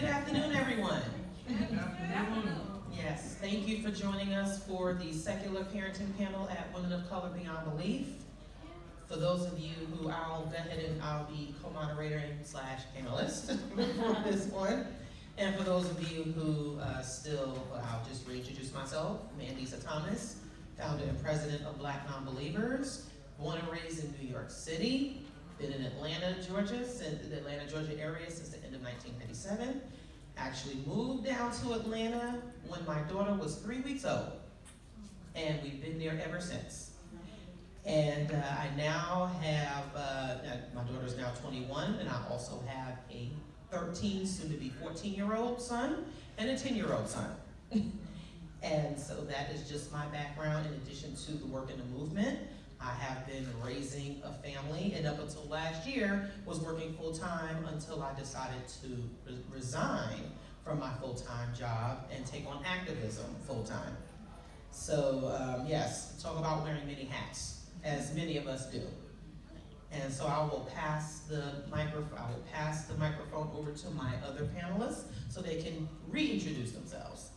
Good afternoon, everyone. Yes, thank you for joining us for the Secular Parenting Panel at Women of Color Beyond Belief. For those of you who I'll go ahead and I'll be co-moderator and slash panelist for this one. And for those of you who I'll just reintroduce myself. Mandisa Thomas, founder and president of Black Nonbelievers, born and raised in New York City, been in Atlanta, Georgia, the Atlanta, Georgia area since the end of 1997. Actually moved down to Atlanta when my daughter was 3 weeks old. And we've been there ever since. And I now have, my daughter's now 21, and I also have a 13, soon to be 14-year-old son, and a 10-year-old son. And so that is just my background in addition to the work in the movement. I have been raising a family, and up until last year, was working full-time until I decided to resign from my full-time job and take on activism full-time. So yes, talk about wearing many hats, as many of us do. And so I will pass the microphone over to my other panelists so they can reintroduce themselves.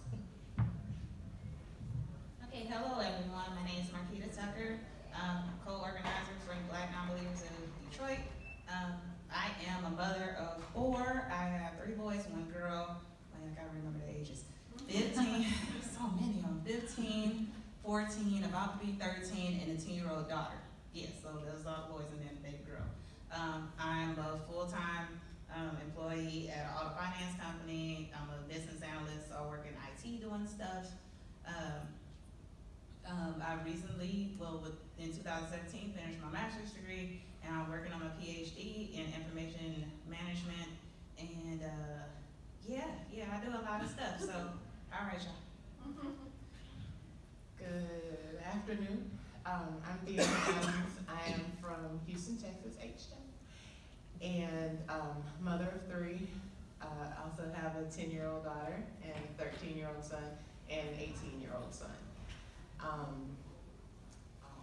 Okay, hello everyone. My name is Marquita Tucker. I'm co-organizer for Black Nonbelievers in Detroit. I am a mother of 4. I have 3 boys, 1 girl. I gotta remember the ages. 15, so many of them. 15, 14, about to be 13, and a 10-year-old daughter. Yes, so those are the boys and then the baby girl. I'm a full-time employee at an auto finance company. I'm a business analyst, so I work in IT doing stuff. I recently, in 2017, finished my master's degree, and I'm working on my PhD in information management, and I do a lot of stuff, so, all right, y'all. Good afternoon. I'm Deanna. I am from Houston, Texas, H-Town, and mother of 3. Also have a 10-year-old daughter and a 13-year-old son and an 18-year-old son.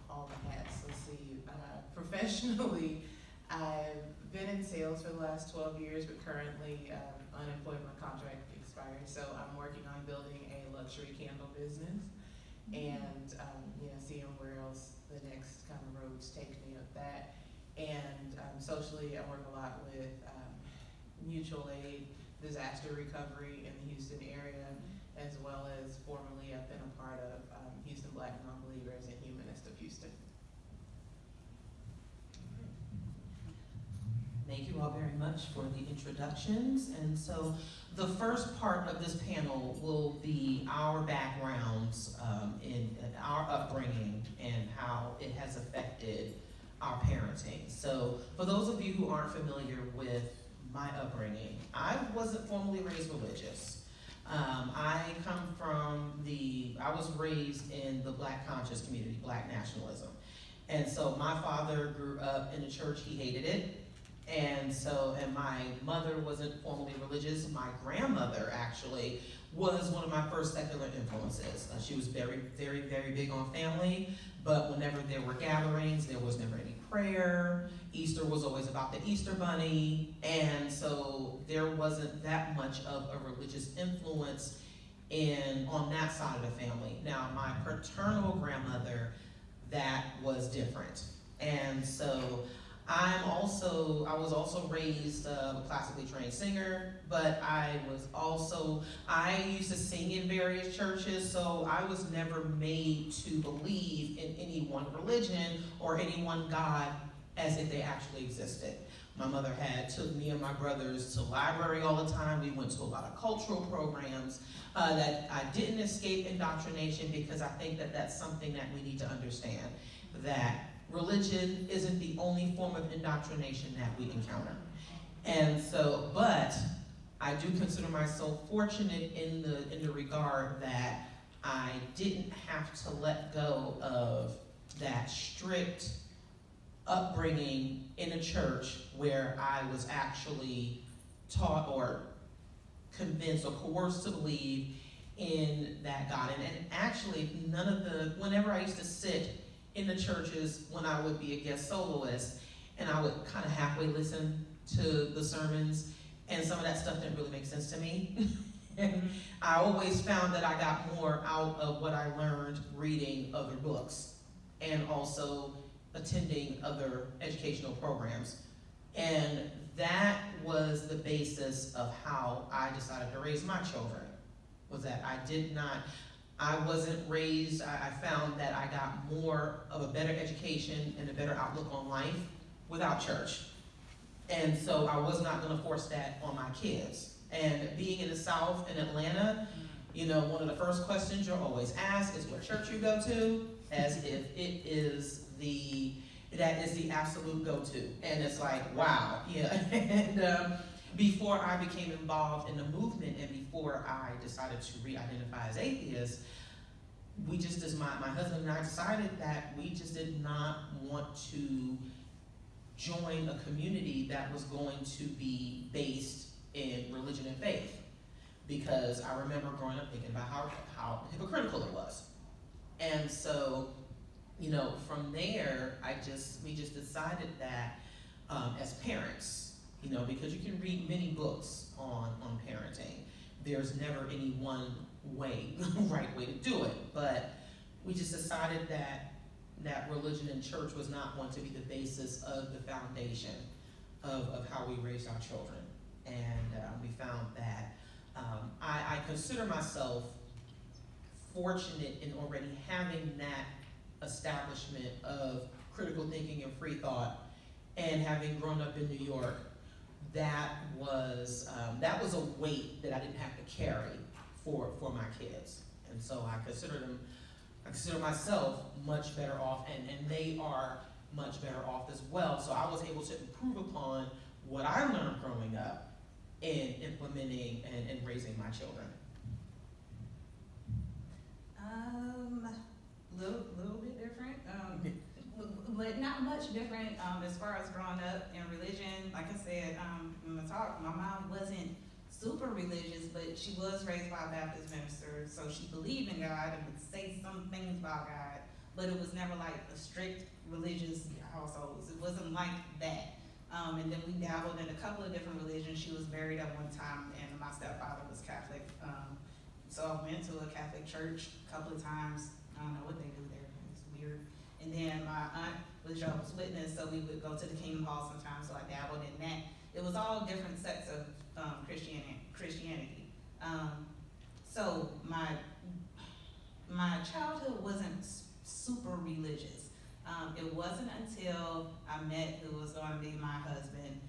All the hats, let's see. Professionally, I've been in sales for the last 12 years, but currently unemployment contract expired. So I'm working on building a luxury candle business and seeing where else the next kind of roads take me with that. And socially, I work a lot with mutual aid, disaster recovery in the Houston area, as well as formerly I've been a part of Houston Black Nonbelievers and Humanist of Houston. Thank you all very much for the introductions. And so the first part of this panel will be our backgrounds in our upbringing and how it has affected our parenting. So for those of you who aren't familiar with my upbringing, I wasn't formally raised religious. I was raised in the Black conscious community, Black nationalism. And so my father grew up in a church, he hated it. And my mother wasn't formally religious. My grandmother actually was one of my first secular influences. She was very, very, very big on family, but whenever there were gatherings, there was never any prayer. Easter was always about the Easter bunny, and so there wasn't that much of a religious influence on that side of the family. Now, my paternal grandmother, that was different. And so I was also raised a classically trained singer, but I used to sing in various churches, so I was never made to believe in any one religion or any one God as if they actually existed. My mother took me and my brothers to the library all the time. We went to a lot of cultural programs that I didn't escape indoctrination, because I think that that's something that we need to understand, that religion isn't the only form of indoctrination that we encounter. And so, but I do consider myself fortunate in the regard that I didn't have to let go of that strict upbringing in a church where I was actually taught or convinced or coerced to believe in that God. And actually, whenever I used to sit in the churches when I would be a guest soloist, and I would kind of halfway listen to the sermons, and some of that stuff didn't really make sense to me. And I always found that I got more out of what I learned reading other books and also attending other educational programs. And that was the basis of how I decided to raise my children, was that I wasn't raised, I found that I got more of a better education and a better outlook on life without church. And so I was not gonna force that on my kids. And being in the South in Atlanta, you know, one of the first questions you're always asked is what church you go to, as if that is the absolute go-to. And it's like, wow, yeah. And before I became involved in the movement and before I decided to re-identify as atheist, we just, as my husband and I decided that we just did not want to join a community that was going to be based in religion and faith, because I remember growing up thinking about how hypocritical it was. And so, you know, from there, we just decided that as parents, you know, because you can read many books on parenting, there's never any one way, right way to do it. But we just decided that religion and church was not going to be the basis of the foundation of how we raised our children. And we found that I consider myself fortunate in already having that establishment of critical thinking and free thought, and having grown up in New York, that was a weight that I didn't have to carry for my kids. And so I consider myself much better off, and they are much better off as well. So I was able to improve upon what I learned growing up in implementing and raising my children. Little bit different, but not much different as far as growing up in religion. Like I said, in the talk, my mom wasn't super religious, but she was raised by a Baptist minister, so she believed in God and would say some things about God, but it was never like a strict religious household. It wasn't like that. And then we dabbled in a couple of different religions. She was married at one time, and my stepfather was Catholic. So I went to a Catholic church a couple of times. I don't know what they do there, it's weird. And then my aunt was Jehovah's Witness, so we would go to the Kingdom Hall sometimes, so I dabbled in that. It was all different sects of Christianity. So my childhood wasn't super religious. It wasn't until I met who was going to be my husband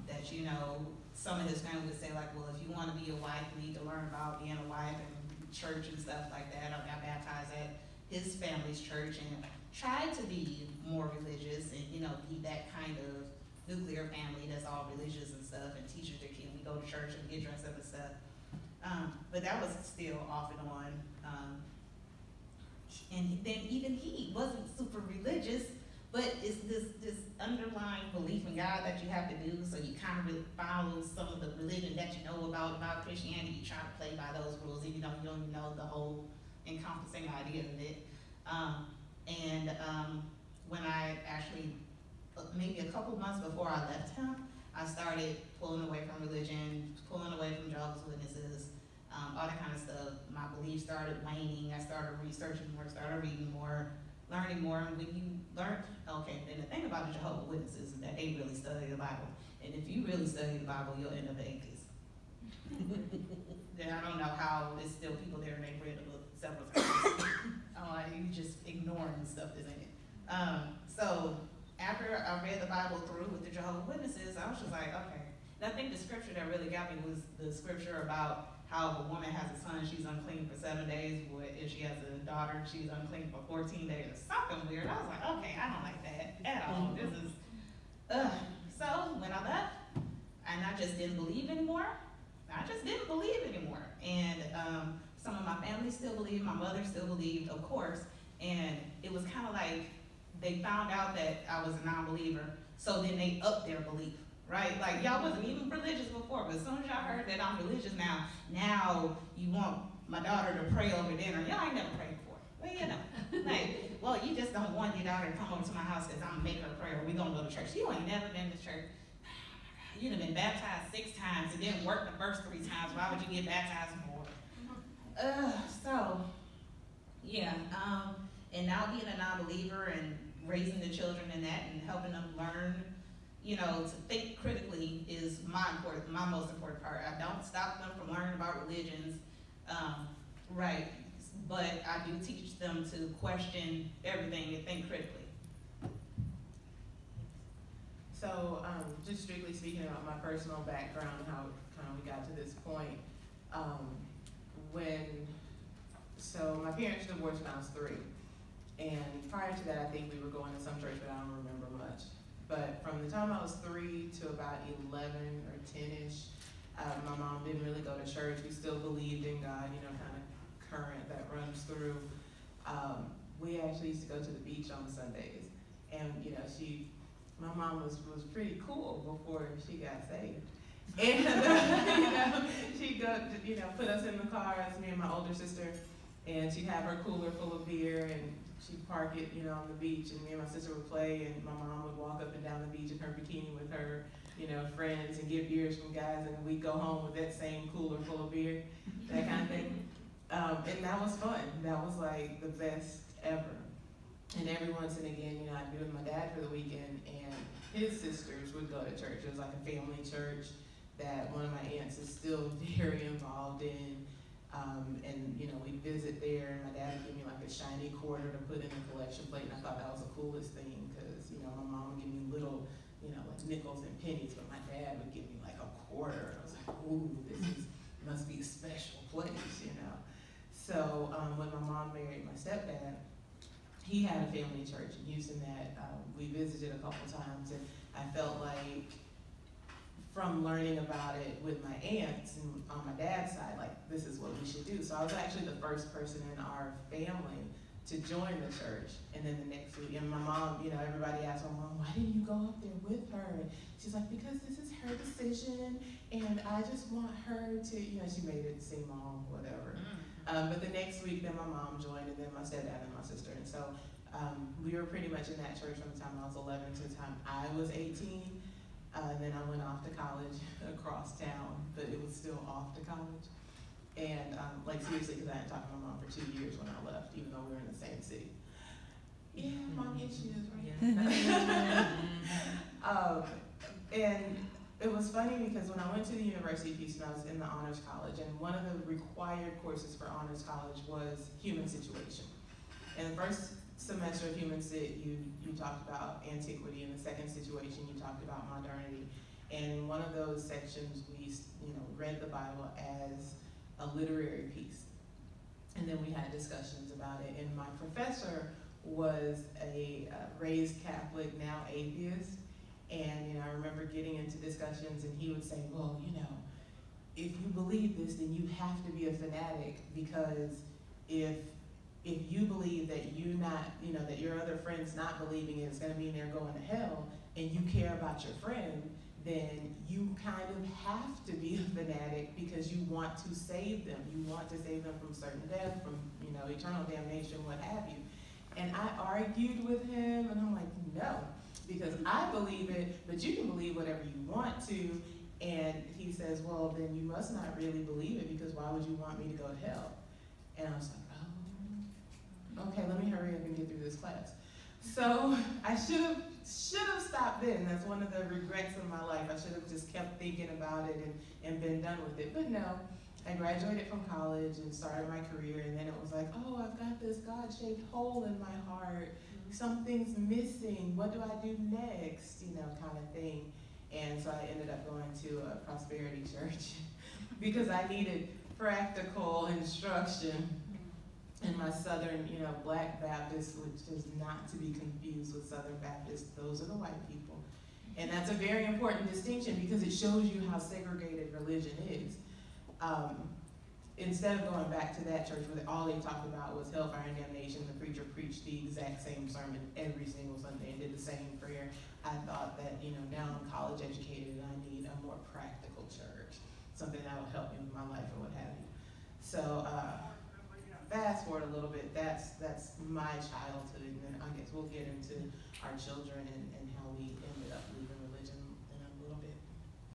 that, you know, some of his family would say, like, well, if you want to be a wife, you need to learn about being a wife and church and stuff like that. I got baptized at his family's church and tried to be more religious and, you know, be that kind of nuclear family that's all religious and stuff and teaches their kids. We go to church and get dressed up and stuff. But that was still off and on. And then even he wasn't super religious, but it's this underlying belief in God that you have to do, so you kind of follow some of the religion that you know about Christianity. You try to play by those rules, even though you don't even know the whole encompassing idea of it. When I actually, maybe a couple months before I left him, I started pulling away from religion, pulling away from Jehovah's Witnesses, all that kind of stuff. My beliefs started waning. I started researching more, started reading more, learning more. And when you learn, okay, then the thing about the Jehovah's Witnesses is that they really study the Bible. And if you really study the Bible, you'll end up an atheist. Then I don't know how there's still people there and they've read the book several times. You just ignoring stuff that's in it. So after I read the Bible through with the Jehovah's Witnesses, I was just like, okay. And I think the scripture that really got me was the scripture about how if a woman has a son, she's unclean for 7 days. But if she has a daughter, she's unclean for 14 days. Or something weird. I was like, okay, I don't like that at all. This is, So when I left, and I just didn't believe anymore. And some of my family still believed, my mother still believed, of course. And it was kind of like they found out that I was a non-believer, so then they upped their belief. Right? Like, y'all wasn't even religious before, but as soon as y'all heard that I'm religious now you want my daughter to pray over dinner. Y'all ain't never prayed before. Well, you know. Like, well, you just don't want your daughter to come over to my house because I'm going to make her pray or we going to go to church. You ain't never been to church. you'd have been baptized 6 times. It didn't work the first 3 times. Why would you get baptized more? So, yeah. And now being a non-believer and raising the children in that and helping them learn, you know, to think critically is my most important part. I don't stop them from learning about religions, right? But I do teach them to question everything and think critically. So, just strictly speaking about my personal background, how kind of we got to this point, so my parents divorced when I was 3. And prior to that, I think we were going to some church, but I don't remember much. But from the time I was 3 to about 11 or 10-ish, my mom didn't really go to church. We still believed in God, you know, kind of current that runs through. We actually used to go to the beach on Sundays. And, you know, my mom was pretty cool before she got saved. And, you know, she'd go, you know, put us in the car, as me and my older sister, and she'd have her cooler full of beer, and she'd park it, you know, on the beach, and me and my sister would play, and my mom would walk up and down the beach in her bikini with her, you know, friends, and get beers from guys, and we'd go home with that same cooler full of beer, that kind of thing. And that was fun. That was like the best ever. And every once and again, you know, I'd be with my dad for the weekend, and his sisters would go to church. It was like a family church that one of my aunts is still very involved in. And, you know, we'd visit there, and my dad would give me like a shiny quarter to put in a collection plate, and I thought that was the coolest thing, because, you know, my mom would give me little, you know, like nickels and pennies, but my dad would give me like a quarter. I was like, ooh, must be a special place, you know. So when my mom married my stepdad, he had a family church in Houston that we visited a couple times, and I felt like from learning about it with my aunts and on my dad's side, like, this is what we should do. So I was actually the first person in our family to join the church. And then the next week, and my mom, you know, everybody asked my mom, why didn't you go up there with her? And she's like, because this is her decision, and I just want her to, you know, she made it seem all whatever. But the next week, then my mom joined, and then my stepdad and my sister. And so we were pretty much in that church from the time I was 11 to the time I was 18. And then I went off to college across town, but it was still off to college. And like seriously, because I hadn't talked to my mom for 2 years when I left, even though we were in the same city. Yeah, mom issues, right? And it was funny because when I went to the University of Houston, I was in the honors college, and one of the required courses for honors college was human situation. And the first semester of human sit, you talked about antiquity, and the second situation you talked about modernity. And in one of those sections, we, you know, read the Bible as a literary piece. And then we had discussions about it. And my professor was a raised Catholic, now atheist. And, you know, I remember getting into discussions, and he would say, well, you know, if you believe this, then you have to be a fanatic, because if you believe that that your other friend's not believing it, it's going to mean they're going to hell, and you care about your friend, then you kind of have to be a fanatic because you want to save them. You want to save them from certain death, from, you know, eternal damnation, what have you. And I argued with him, and I'm like, no, because I believe it, but you can believe whatever you want to. And he says, well, then you must not really believe it, because why would you want me to go to hell? And I was like, okay, let me hurry up and get through this class. So I should have stopped then. That's one of the regrets of my life. I should have just kept thinking about it and been done with it. But no, I graduated from college and started my career, and then it was like, oh, I've got this God-shaped hole in my heart. Something's missing. What do I do next? You know, kind of thing. And so I ended up going to a prosperity church because I needed practical instruction. And my Southern, you know, Black Baptist, which is not to be confused with Southern Baptist, those are the white people. And that's a very important distinction because it shows you how segregated religion is. Instead of going back to that church where all they talked about was hellfire and damnation, the preacher preached the exact same sermon every single Sunday and did the same prayer, I thought that, you know, now I'm college educated and I need a more practical church, something that will help me with my life or what have you. So, fast forward a little bit, that's my childhood, and then I guess we'll get into our children and how we ended up leaving